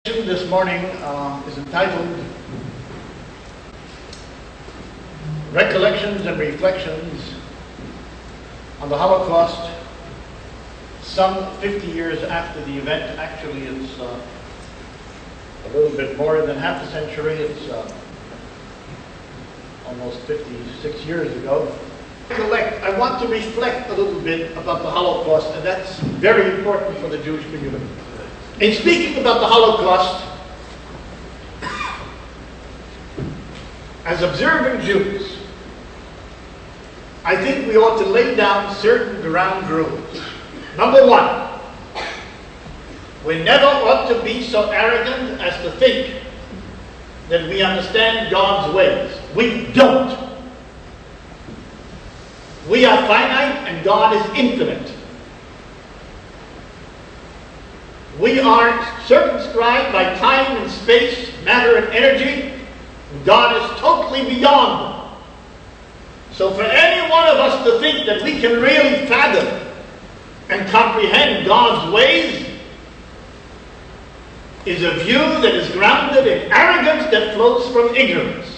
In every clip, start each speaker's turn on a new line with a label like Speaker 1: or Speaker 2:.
Speaker 1: This morning is entitled Recollections and Reflections on the Holocaust, some 50 years after the event. Actually, it's a little bit more than half a century. It's almost 56 years ago. I want to reflect a little bit about the Holocaust, and that's very important for the Jewish community. In speaking about the Holocaust, as observant Jews, I think we ought to lay down certain ground rules. Number one, we never ought to be so arrogant as to think that we understand God's ways. We don't. We are finite and God is infinite. We are circumscribed by time and space, matter and energy. God is totally beyond them. So for any one of us to think that we can really fathom and comprehend God's ways is a view that is grounded in arrogance that flows from ignorance.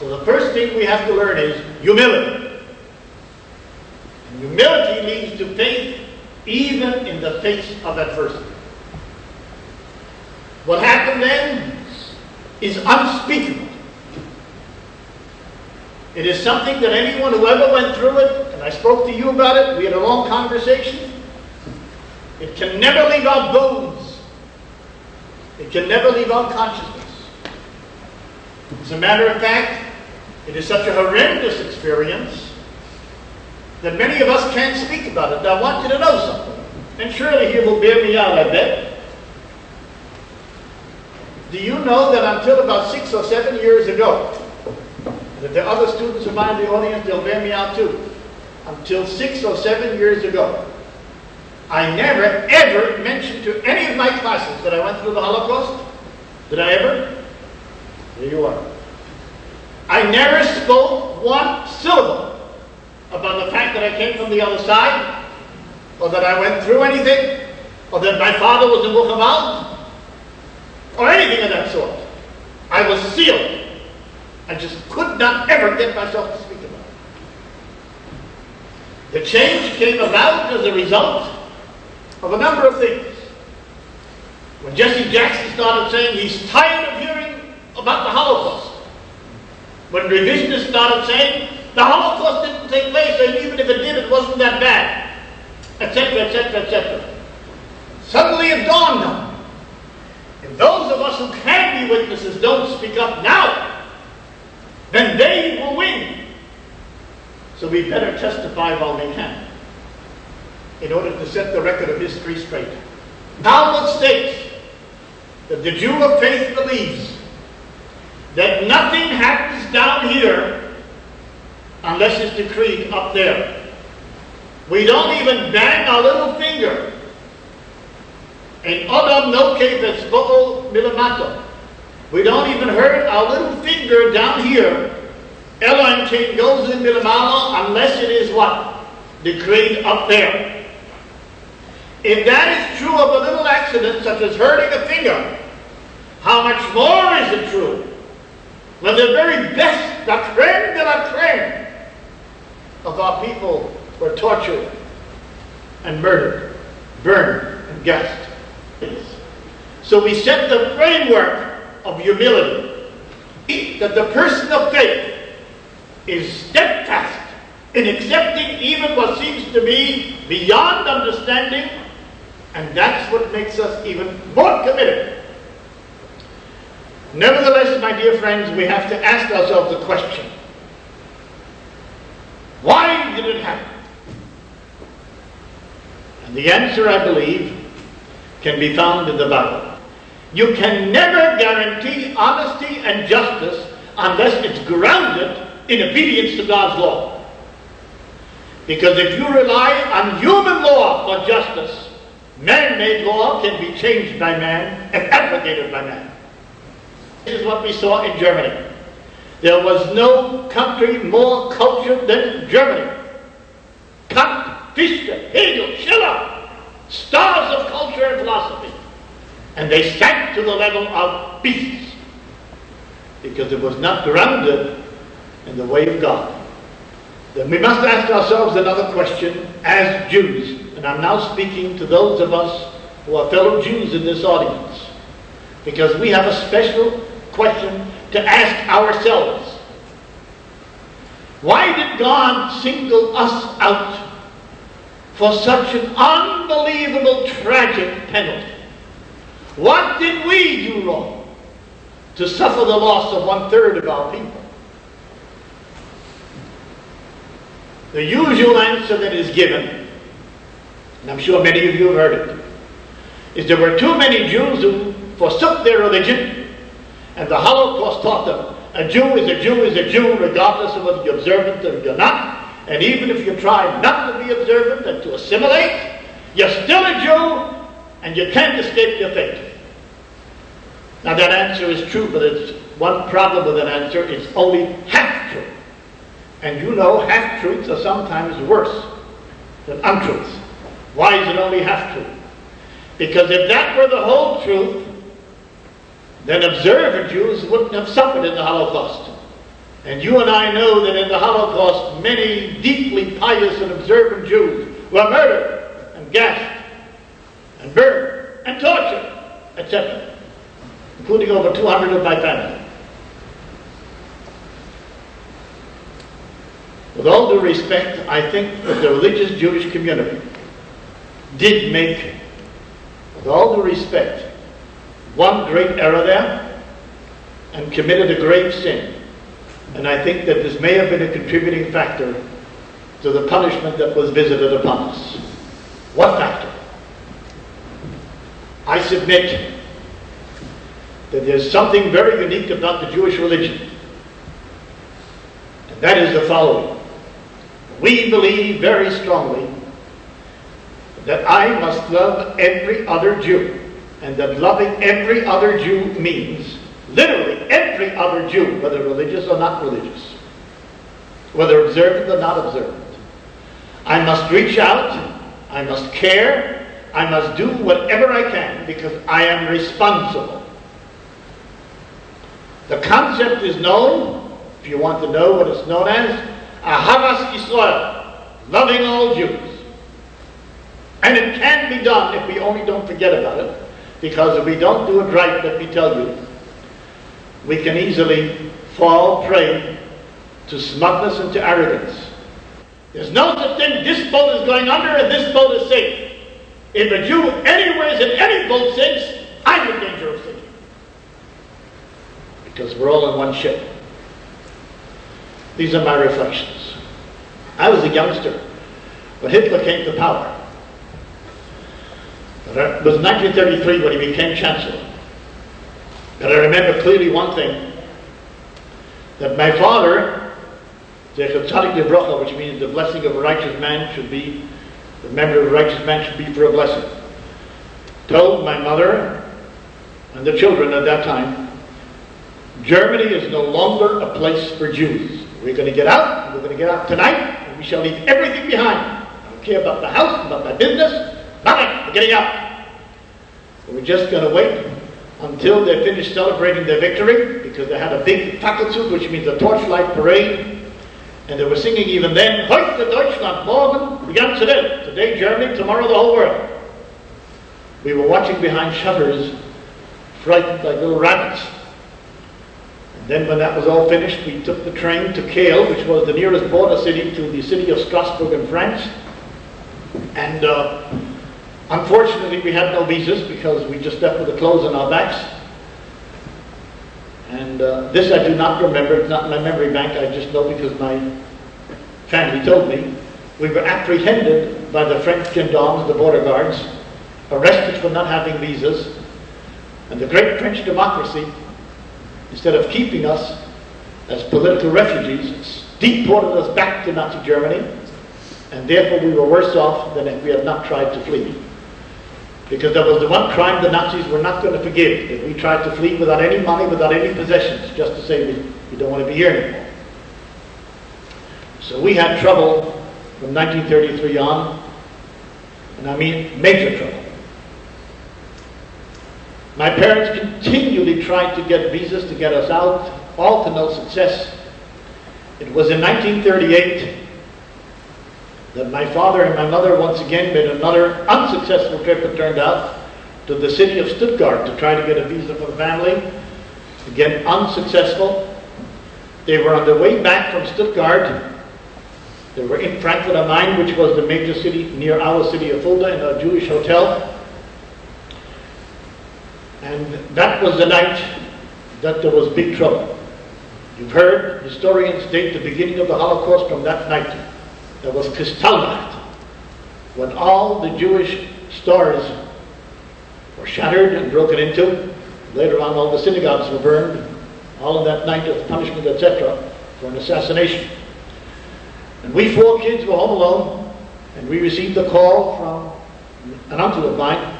Speaker 1: So the first thing we have to learn is humility. And humility leads to faith even in the face of adversity. What happened then is unspeakable. It is something that anyone who ever went through it, and I spoke to you about it, we had a long conversation, it can never leave our bones. It can never leave our consciousness. As a matter of fact, it is such a horrendous experience that many of us can't speak about it. Now I want you to know something, and surely you will bear me out, I bet. Do you know that until about 6 or 7 years ago, and if there are other students of mine in the audience, they'll bear me out too. Until 6 or 7 years ago, I never ever mentioned to any of my classes that I went through the Holocaust. Did I ever? There you are. I never spoke one syllable about the fact that I came from the other side, or that I went through anything, or that my father was in Buchenwald, or anything of that sort. I was sealed. I just could not ever get myself to speak about it. The change came about as a result of a number of things. When Jesse Jackson started saying he's tired of hearing about the Holocaust, when revisionists started saying the Holocaust didn't take place, and even if it did, it wasn't that bad, etc., etc., etc. Suddenly it dawned on me. If those of us who can be witnesses don't speak up now, then they will win. So we better testify while we can, in order to set the record of history straight. Talmud states that the Jew of faith believes that nothing happens down here unless it's decreed up there. We don't even bang our little finger. And Adam no kefetz bo'ol milamato. We don't even hurt our little finger down here. Ela in kein goes in milamalo unless it is what? Decreed up there. If that is true of a little accident such as hurting a finger, how much more is it true when the very best, la crème de la crème of our people were tortured and murdered, burned and gassed? So we set the framework of humility, that the person of faith is steadfast in accepting even what seems to be beyond understanding, and that's what makes us even more committed. Nevertheless, my dear friends, we have to ask ourselves the question, why did it happen? And the answer, I believe, can be found in the Bible. You can never guarantee honesty and justice unless it's grounded in obedience to God's law. Because if you rely on human law for justice, man-made law can be changed by man and abrogated by man. This is what we saw in Germany. There was no country more cultured than Germany. Kant, Fichte, Hegel, Schiller, stars of culture and philosophy. And they sank to the level of beasts because it was not grounded in the way of God. Then we must ask ourselves another question as Jews, and I'm now speaking to those of us who are fellow Jews in this audience, because we have a special question to ask ourselves. Why did God single us out for such an unbelievable, tragic penalty? What did we do wrong to suffer the loss of 1/3 of our people? The usual answer that is given, and I'm sure many of you have heard it, is there were too many Jews who forsook their religion, and the Holocaust taught them a Jew is a Jew is a Jew, regardless of whether you're observant or you're not. And even if you try not to be observant and to assimilate, you're still a Jew, and you can't escape your fate. Now that answer is true, but it's one problem with that answer: it's only half true. And you know half-truths are sometimes worse than untruths. Why is it only half true? Because if that were the whole truth, then observant Jews wouldn't have suffered in the Holocaust. And you and I know that in the Holocaust, many deeply pious and observant Jews were murdered and gassed and burned and tortured, etc., including over 200 of my family. With all due respect, I think that the religious Jewish community did make, with all due respect, one great error there and committed a grave sin. And I think that this may have been a contributing factor to the punishment that was visited upon us. What factor? I submit that there's something very unique about the Jewish religion. And that is the following. We believe very strongly that I must love every other Jew, and that loving every other Jew means literally every other Jew, whether religious or not religious, whether observant or not observant. I must reach out, I must care, I must do whatever I can because I am responsible. The concept is known, if you want to know what it's known as, Ahavas Yisrael, loving all Jews. And it can be done if we only don't forget about it, because if we don't do it right, let me tell you, we can easily fall prey to smugness and to arrogance. There's no such thing, this boat is going under and this boat is safe. If a Jew anywhere in any boat sinks, I'm in danger of sinking. Because we're all in one ship. These are my reflections. I was a youngster when Hitler came to power. It was 1933 when he became chancellor. And I remember clearly one thing, that my father, Zecher Tzadik Livrocha, which means the blessing of a righteous man should be, the memory of a righteous man should be for a blessing, told my mother and the children at that time, Germany is no longer a place for Jews. We're going to get out, and we're going to get out tonight, and we shall leave everything behind. I don't care about the house, about my business, nothing, we're getting out. And we're just going to wait until they finished celebrating their victory, because they had a big Fackelzug, which means a torchlight parade, and they were singing even then, Heute Deutschland, morgen die ganze Welt. Today Germany, tomorrow the whole world. We were watching behind shutters, frightened like little rabbits. Then when that was all finished, we took the train to Kiel, which was the nearest border city to the city of Strasbourg in France. And unfortunately, we had no visas because we just left with the clothes on our backs. And this I do not remember. It's not in my memory bank. I just know because my family told me. We were apprehended by the French gendarmes, the border guards, arrested for not having visas. And the great French democracy, instead of keeping us as political refugees, deported us back to Nazi Germany, and therefore we were worse off than if we had not tried to flee. Because that was the one crime the Nazis were not going to forgive, that we tried to flee without any money, without any possessions, just to say we don't want to be here anymore. So we had trouble from 1933 on, and I mean major trouble. My parents continually tried to get visas to get us out, all to no success. It was in 1938 that my father and my mother once again made another unsuccessful trip, it turned out, to the city of Stuttgart to try to get a visa for the family. Again, unsuccessful. They were on their way back from Stuttgart. They were in Frankfurt am Main, which was the major city near our city of Fulda, in a Jewish hotel. And that was the night that there was big trouble. You've heard historians date the beginning of the Holocaust from that night. There was Kristallnacht, when all the Jewish stores were shattered and broken into. Later on, all the synagogues were burned, all in that night of punishment, etc., for an assassination. And we 4 kids were home alone, and we received a call from an uncle of mine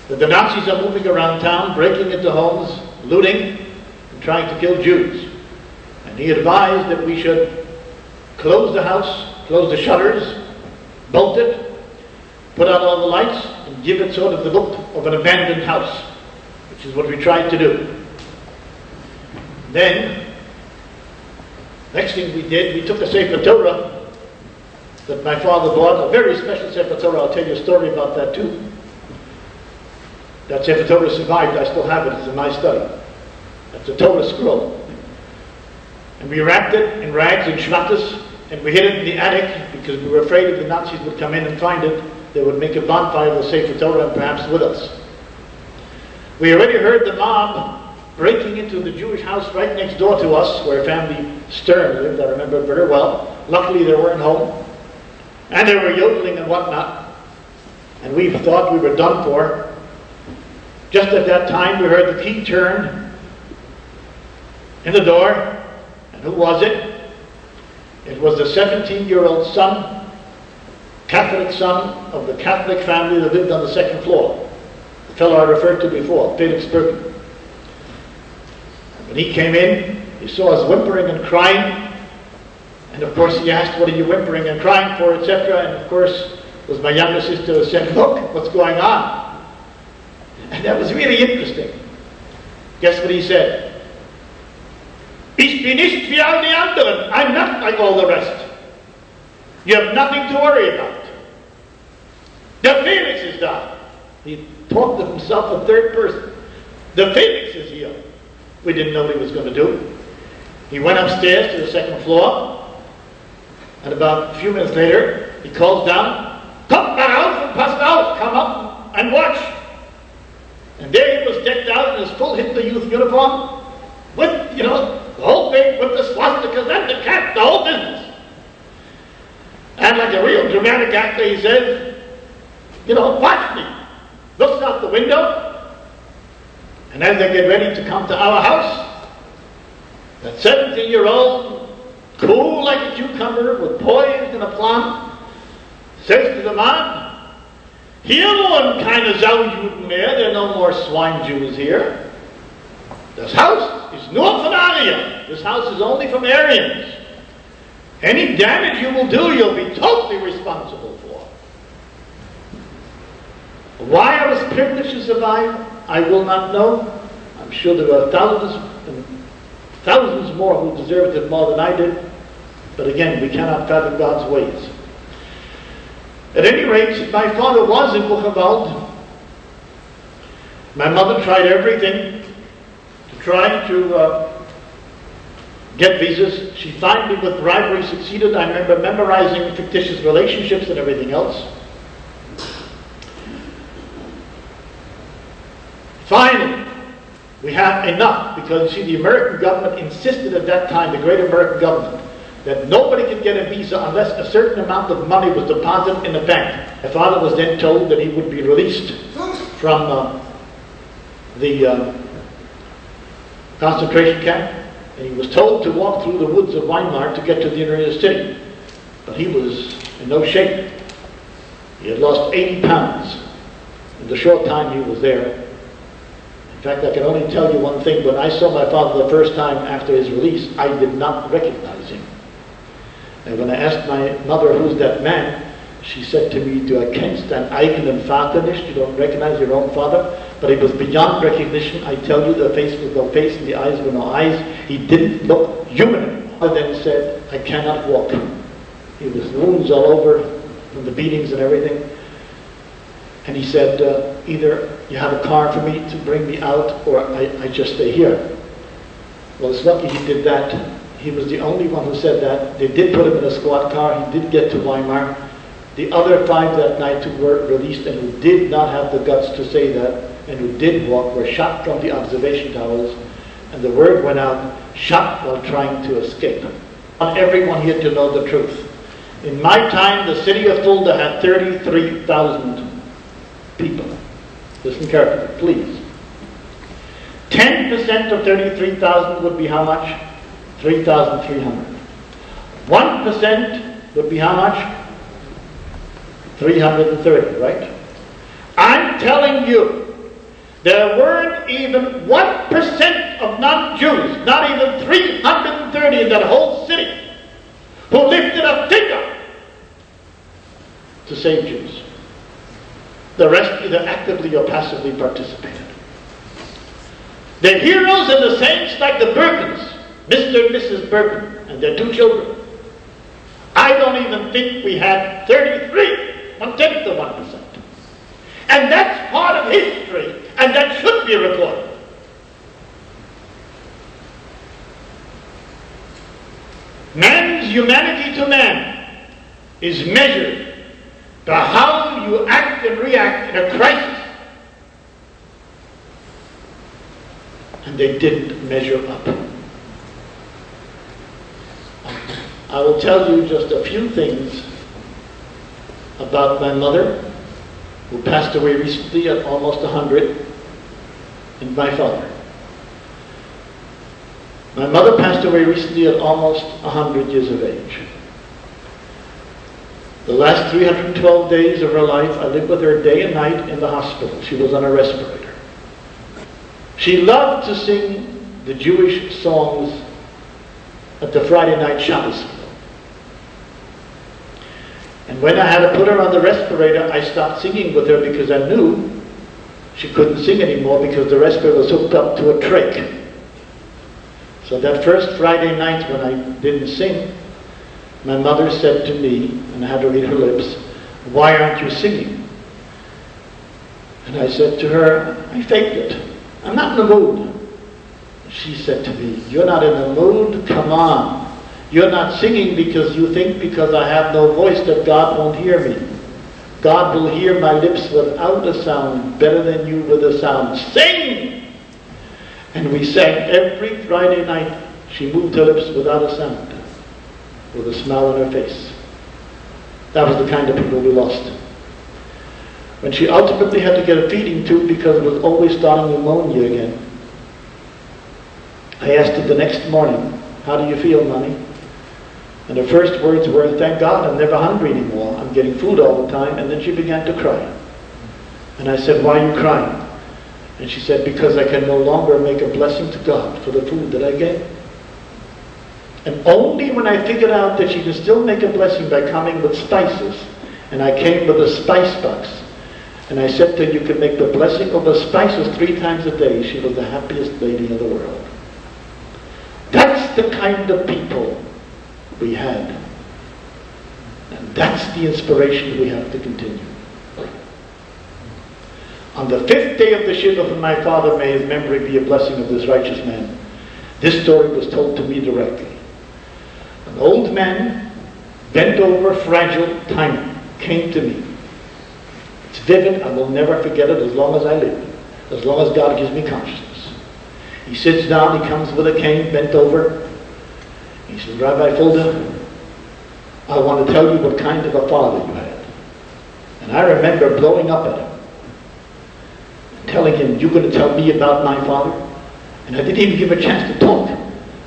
Speaker 1: that the Nazis are moving around town, breaking into homes, looting, and trying to kill Jews. And he advised that we should close the house, close the shutters, bolt it, put out all the lights, and give it sort of the look of an abandoned house, which is what we tried to do. Then, next thing we did, we took a Sefer Torah that my father bought, a very special Sefer Torah. I'll tell you a story about that too. That Sefer Torah survived. I still have it. It's in my study. That's a Torah scroll. And we wrapped it in rags and shvatas, and we hid it in the attic because we were afraid if the Nazis would come in and find it, they would make a bonfire of the Sefer Torah and perhaps with us. We already heard the mob breaking into the Jewish house right next door to us, where family Stern lived. I remember it very well. Luckily they weren't home. And they were yodeling and whatnot. And we thought we were done for. Just at that time we heard the key turn in the door. And who was it? It was the 17-year-old son, Catholic son of the Catholic family that lived on the 2nd floor. The fellow I referred to before, Felix Birkin. When he came in, he saw us whimpering and crying. And of course he asked, what are you whimpering and crying for, etc. And of course it was my younger sister who said, look, what's going on? And that was really interesting. Guess what he said? Ich bin nicht wie all die anderen. I'm not like all the rest. You have nothing to worry about. The Felix is da. He talked of himself in third person. The Felix is here. We didn't know what he was going to do. He went upstairs to the 2nd floor, and about a few minutes later, he calls down, "Kommt mal rauf und passt auf, come up and watch." And there he was decked out in his full Hitler Youth uniform, with, the whole thing, with the swastikas and the cap, the whole business. And like a real dramatic actor, he says, watch me. Looks out the window, and as they get ready to come to our house, that 17-year-old, cool like a cucumber, with poise and aplomb, says to the man, "Hier wohnen keine Saujuden mehr, there are no more swine Jews here. This house is nur von Aryan. This house is only from Aryans. Any damage you will do, you'll be totally responsible for." Why I was privileged to survive, I will not know. I'm sure there are thousands and thousands more who deserved it more than I did. But again, we cannot fathom God's ways. At any rate, my father was in Buchenwald. My mother tried everything to try to get visas. She finally, with bribery, succeeded. I remember memorizing fictitious relationships and everything else. Finally, we have enough, because you see, the American government insisted at that time, the great American government, that nobody could get a visa unless a certain amount of money was deposited in a bank. My father was then told that he would be released from the concentration camp, and he was told to walk through the woods of Weimar to get to the inner city. But he was in no shape. He had lost 80 pounds in the short time he was there. In fact, I can only tell you one thing. When I saw my father the first time after his release, I did not recognize him. And when I asked my mother, "Who's that man?"
Speaker 2: She said to me, "Du erkennst dein eigenen Vater nicht? You don't recognize your own father?" But it was beyond recognition. I tell you, the face was no face and the eyes were no eyes. He didn't look human. I then said, "I cannot walk." He was wounds all over from the beatings and everything. And he said, "Either you have a car for me to bring me out, or I just stay here." Well, it's lucky he did that. He was the only one who said that. They did put him in a squad car. He did get to Weimar. The other 5 that night who were released and who did not have the guts to say that and who did walk were shot from the observation towers. And the word went out, shot while trying to escape. I want everyone here to know the truth. In my time, the city of Fulda had 33,000 people. Listen carefully, please. 10% of 33,000 would be how much? 3,300. 1% would be how much? 330, right? I'm telling you, there weren't even 1% of non-Jews, not even 330 in that whole city, who lifted a finger to save Jews. The rest either actively or passively participated. The heroes and the saints like the Birkins, Mr. and Mrs. Birkin, and their 2 children. I don't even think we had 33, 1/10 of 1%. And that's part of history, and that should be recorded. Man's humanity to man is measured by how you act and react in a crisis. And they didn't measure up. I will tell you just a few things about my mother, who passed away recently at almost 100, and my father. My mother passed away recently at almost 100 years of age. The last 312 days of her life, I lived with her day and night in the hospital. She was on a respirator. She loved to sing the Jewish songs at the Friday night Shabbos meal. And when I had to put her on the respirator, I stopped singing with her because I knew she couldn't sing anymore because the respirator was hooked up to a trach. So that first Friday night when I didn't sing, my mother said to me, and I had to read her lips, "Why aren't you singing?" And I said to her, "I faked it. I'm not in the mood." She said to me, "You're not in the mood? Come on. You're not singing because you think because I have no voice that God won't hear me. God will hear my lips without a sound better than you with a sound. Sing!" And we sang every Friday night. She moved her lips without a sound, with a smile on her face. That was the kind of people we lost. When she ultimately had to get a feeding tube because it was always starting pneumonia again, I asked her the next morning, "How do you feel, Mommy?" And her first words were, "Thank God, I'm never hungry anymore. I'm getting food all the time." And then she began to cry. And I said, "Why are you crying?" And she said, "Because I can no longer make a blessing to God for the food that I get." And only when I figured out that she can still make a blessing by coming with spices, and I came with a spice box, and I said to her, "You can make the blessing of the spices 3 times a day," she was the happiest lady in the world. That's the kind of people we had. And that's the inspiration we have to continue. On the 5th day of the Shiva from my father, may his memory be a blessing of this righteous man, this story was told to me directly. An old man, bent over, fragile, tiny, came to me. It's vivid. I will never forget it as long as I live, as long as God gives me consciousness. He sits down, he comes with a cane, bent over. He says, "Rabbi Fulda, I want to tell you what kind of a father you had." And I remember blowing up at him, telling him, "You're going to tell me about my father?" And I didn't even give him a chance to talk.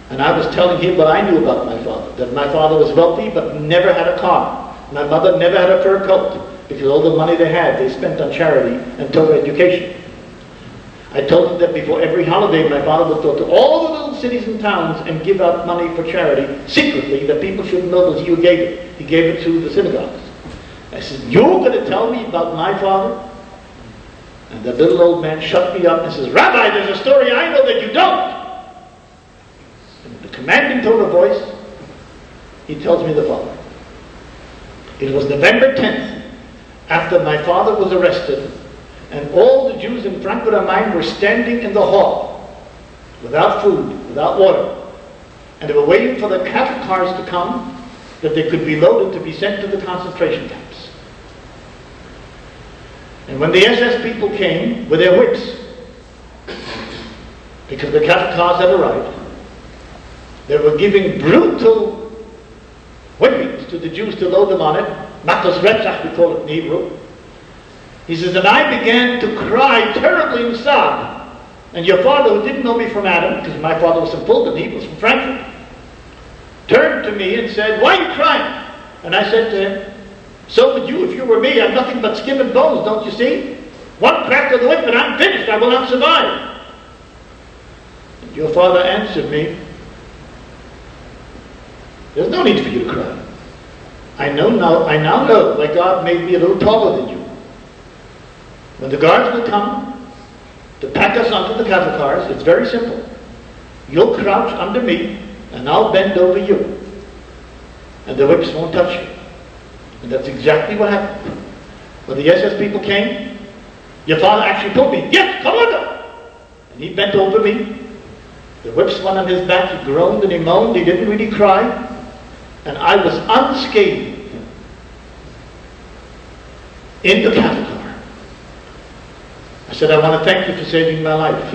Speaker 2: And I was telling him what I knew about my father, that my father was wealthy but never had a car. My mother never had a fur coat because all the money they had they spent on charity and Torah education. I told him that before every holiday my father would go to all the little cities and towns and give out money for charity secretly, that people shouldn't know it was he who gave it. He gave it to the synagogues. I said, "You're going to tell me about my father?" And the little old man shut me up and says, "Rabbi, there's a story I know that you don't." And with a commanding tone of voice, he tells me the following. It was November 10th, after my father was arrested, and all the Jews in Frankfurt am Main were standing in the hall, without food, without water, and they were waiting for the cattle cars to come, that they could be loaded to be sent to the concentration camps. And when the SS people came with their whips, because the cattle cars had arrived, they were giving brutal whippings to the Jews to load them on it. Matos Retzach, we call it in Hebrew. He says, and I began to cry terribly and sob. And your father, who didn't know me from Adam, because my father was from Fulda, he was from Frankfurt, turned to me and said, "Why are you crying?" And I said to him, "So would you if you were me. I'm nothing but skin and bones, don't you see? One crack of the whip and I'm finished. I will not survive." And your father answered me, "There's no need for you to cry. I now know why God made me a little taller than you. When the guards will come to pack us onto the cattle cars, it's very simple. You'll crouch under me, and I'll bend over you. And the whips won't touch you." And that's exactly what happened. When the SS people came, your father actually told me, "Yes, come under." And he bent over me. The whips went on his back. He groaned and he moaned. He didn't really cry. And I was unscathed in the cattle car. I said, "I want to thank you for saving my life."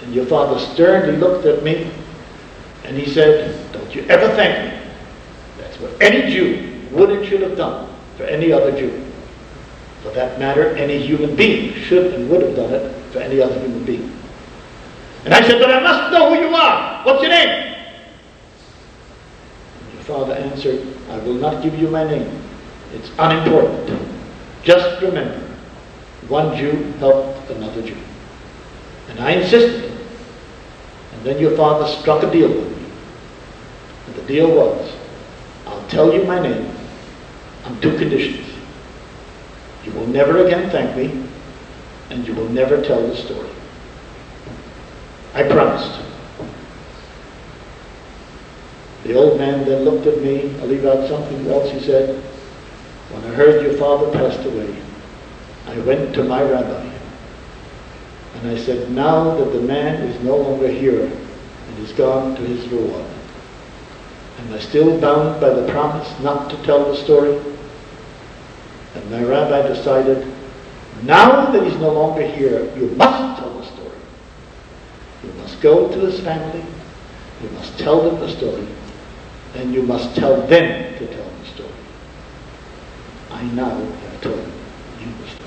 Speaker 2: And your father sternly looked at me and he said, "Don't you ever thank me. That's what any Jew would and should have done for any other Jew. For that matter, any human being should and would have done it for any other human being." And I said, "But I must know who you are. What's your name?" And your father answered, "I will not give you my name. It's unimportant. Just remember, one Jew helped another Jew." And I insisted. And then your father struck a deal with me. And the deal was, I'll tell you my name on two conditions. You will never again thank me, and you will never tell the story. I promised. The old man then looked at me. I'll leave out something else he said. "When I heard your father passed away, I went to my rabbi, and I said, now that the man is no longer here and is gone to his reward, am I still bound by the promise not to tell the story?" And my rabbi decided, now that he's no longer here, you must tell the story. You must go to his family, you must tell them the story, and you must tell them to tell the story. I now have told you the story.